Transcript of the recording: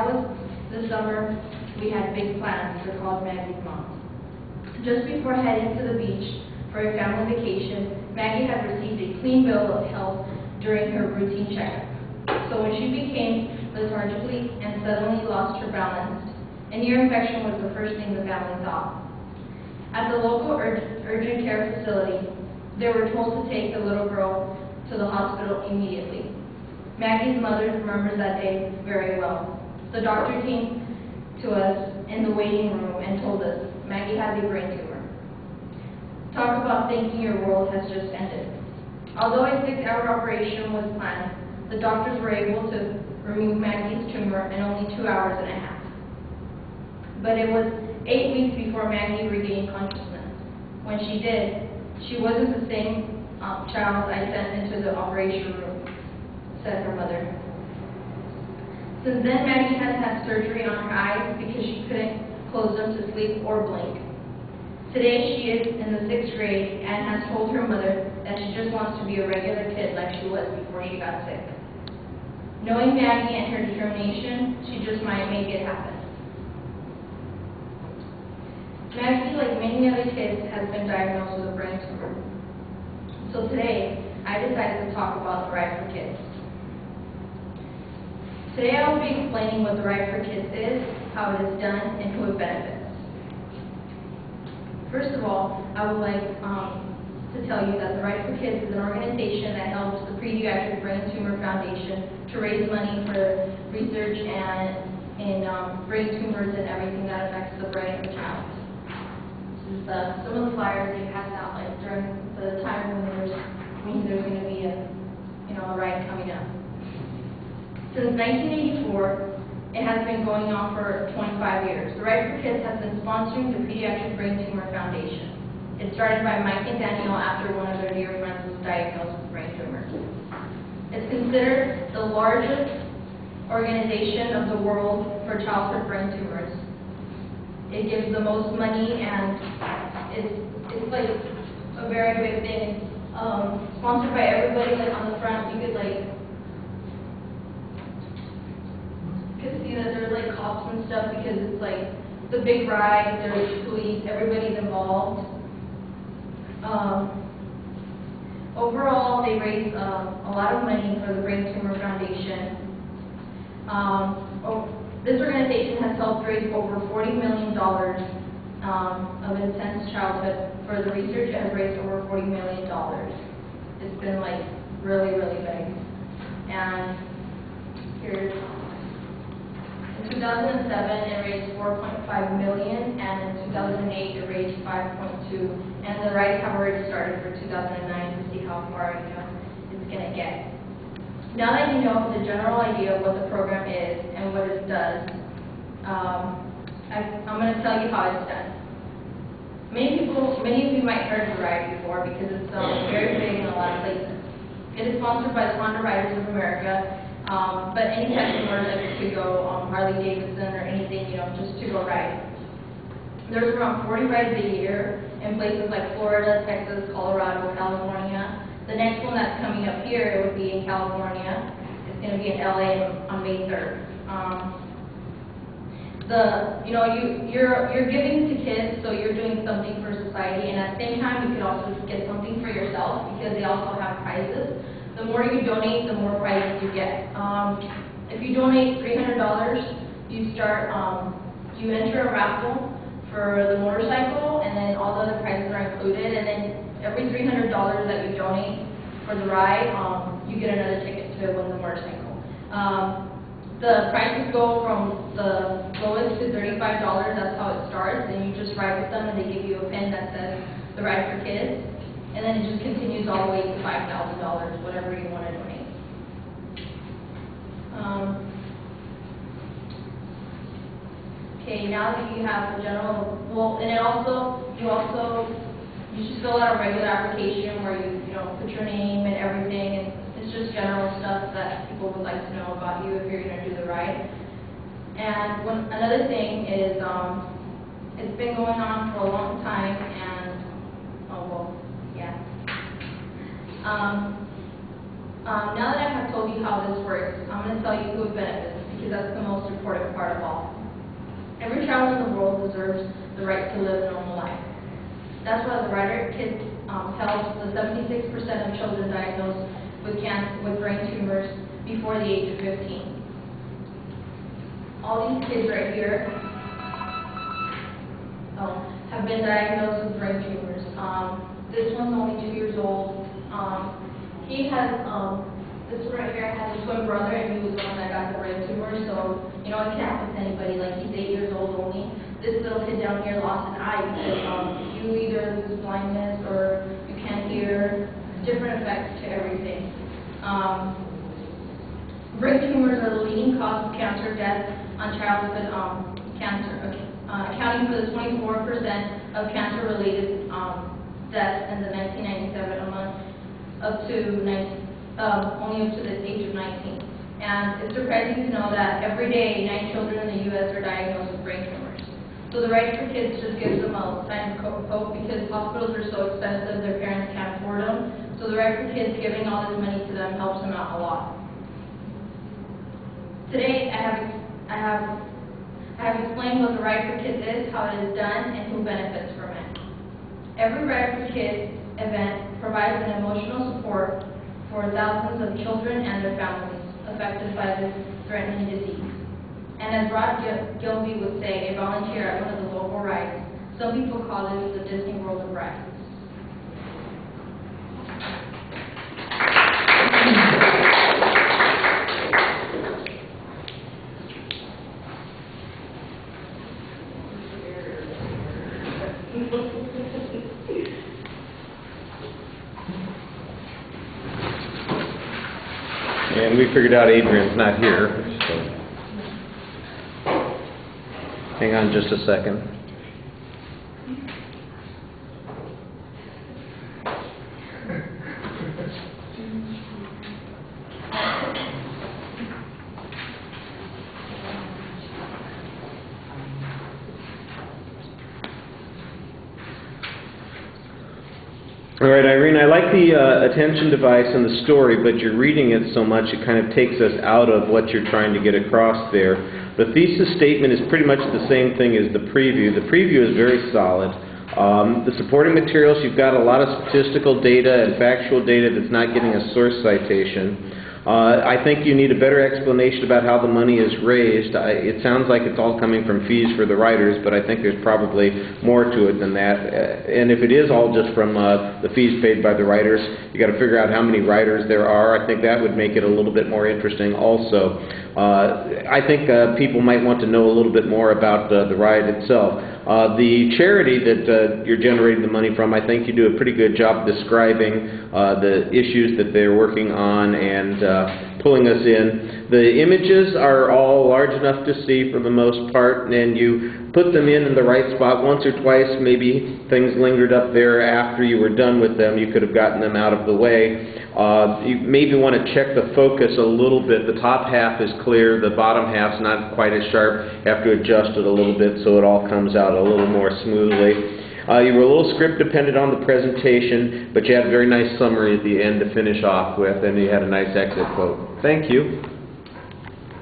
that was the summer, we had big plans. They're called Maggie's Moms. Just before heading to the beach for a family vacation, Maggie had received a clean bill of health during her routine checkup. So when she became lethargically and suddenly lost her balance, an ear infection was the first thing the family thought. At the local urgent care facility, they were told to take the little girl to the hospital immediately. Maggie's mother remembers that day very well. The doctor came to us in the waiting room and told us Maggie has a brain tumor. Talk about thinking your world has just ended. Although a 6-hour operation was planned, the doctors were able to remove Maggie's tumor in only 2 hours and a half. But it was 8 weeks before Maggie regained consciousness. When she did, she wasn't the same child I sent into the operation room, said her mother. Since then, Maggie has had surgery on her eyes because she couldn't close them to sleep or blink. Today, she is in the 6th grade and has told her mother that she just wants to be a regular kid like she was before she got sick. Knowing Maggie and her determination, she just might make it happen. Maggie, like many other kids, has been diagnosed with a brain tumor. So today, I decided to talk about the Right for Kids. Today, I will be explaining what the Right for Kids is, how it is done, and who it benefits. First of all, I would like to tell you that the Right for Kids is an organization that helps the Pediatric Brain Tumor Foundation to raise money for research and in brain tumors and everything that affects the brain of the child. This is some of the flyers they pass out like during the time when there's going to be a ride coming up. Since 1984, it has been going on for 25 years. The Right for Kids has been sponsoring the Pediatric Brain Tumor Foundation. It started by Mike and Daniel after one of their dear friends was diagnosed with brain tumor. It's considered the largest organization of the world for childhood brain tumors. It gives the most money, and it's like a very big thing. Sponsored by everybody. Like on the front, you could see that there's like cops and stuff because it's like the big ride. There's police. Everybody's involved. Overall, they raise a lot of money for the Brain Tumor Foundation. This organization has helped raise over $40 million of intense childhood. For the research, it has raised over $40 million. It's been like really, really big. And here's, in 2007, it raised $4.5 million, and in 2008, it raised $5.2. And the rights have already started for 2009 to see how far it's going to get. Now that you know the general idea of what the program is and what it does, I'm going to tell you how it's done. Many of you might have heard of the ride before because it's very big in a lot of places. It is sponsored by the Honda Riders of America, but any type of motorcycle could go, Harley Davidson or anything, just to go ride. There's around 40 rides a year in places like Florida, Texas, Colorado, California. The next one that's coming up here, it would be in California. It's going to be in LA on May 3rd. You're giving to kids, so you're doing something for society, and at the same time, you could also get something for yourself because they also have prizes. The more you donate, the more prizes you get. If you donate $300, you start, you enter a raffle for the motorcycle, and then all the other prizes are included, and then every $300 that you donate for the ride, you get another ticket to win the motorcycle. The prices go from the lowest to $35, that's how it starts, and you just ride with them, and they give you a pin that says the Ride for Kids, and then it just continues all the way to $5,000, whatever you want to donate. Okay, now that you have the general, and it also, you just fill out a regular application where you put your name and everything, and it's just general stuff that people would like to know about you if you're going to do the ride. And another thing is, it's been going on for a long time, and Now that I have told you how this works, I'm going to tell you who it benefits, because that's the most important part of all. Every child in the world deserves the right to live a normal life. That's why the Rider Kids helps the 76% of children diagnosed with brain tumors before the age of 15. All these kids right here have been diagnosed with brain tumors. This one's only 2 years old. He has, this one right here has a twin brother, and he was the one that got the brain tumor, so, you know, it can't happen to anybody. Like, he's 8 years old only. This little kid down here lost an eye because you either lose blindness or you can't hear. Different effects to everything. Brain tumors are the leading cause of cancer death on childhood cancer, accounting for the 24% of cancer-related deaths in the 1997 only up to the age of 19. And it's surprising to know that every day 9 children in the U.S. are diagnosed with brain tumors. So the Right for Kids just gives them a time to cope because hospitals are so expensive, their parents can't afford them. So the Right for Kids giving all this money to them helps them out a lot. Today I have explained what the Right for Kids is, how it is done, and who benefits from it. Every Right for Kids event provides an emotional support for thousands of children and their families affected by this threatening disease. And as Rod Gilby would say, a volunteer at one of the local rides, some people call this the Disney World of Rides. And we figured out Adrian's not here, so hang on just a second. All right, Irene, I like the attention device and the story, but you're reading it so much it kind of takes us out of what you're trying to get across there. The thesis statement is pretty much the same thing as the preview. The preview is very solid. The supporting materials, you've got a lot of statistical data and factual data that's not getting a source citation. I think you need a better explanation about how the money is raised. It sounds like it's all coming from fees for the writers, but I think there's probably more to it than that. And if it is all just from the fees paid by the writers, you got to figure out how many writers there are. I think that would make it a little bit more interesting also. I think people might want to know a little bit more about the ride itself. The charity that you're generating the money from, I think you do a pretty good job describing the issues that they're working on and pulling us in. The images are all large enough to see for the most part, and you put them in the right spot once or twice. Maybe things lingered up there after you were done with them. You could have gotten them out of the way. You maybe want to check the focus a little bit. The top half is clear, the bottom half's not quite as sharp. You have to adjust it a little bit so it all comes out a little more smoothly. You were a little script dependent on the presentation, but you had a very nice summary at the end to finish off with, and you had a nice exit quote. Thank you.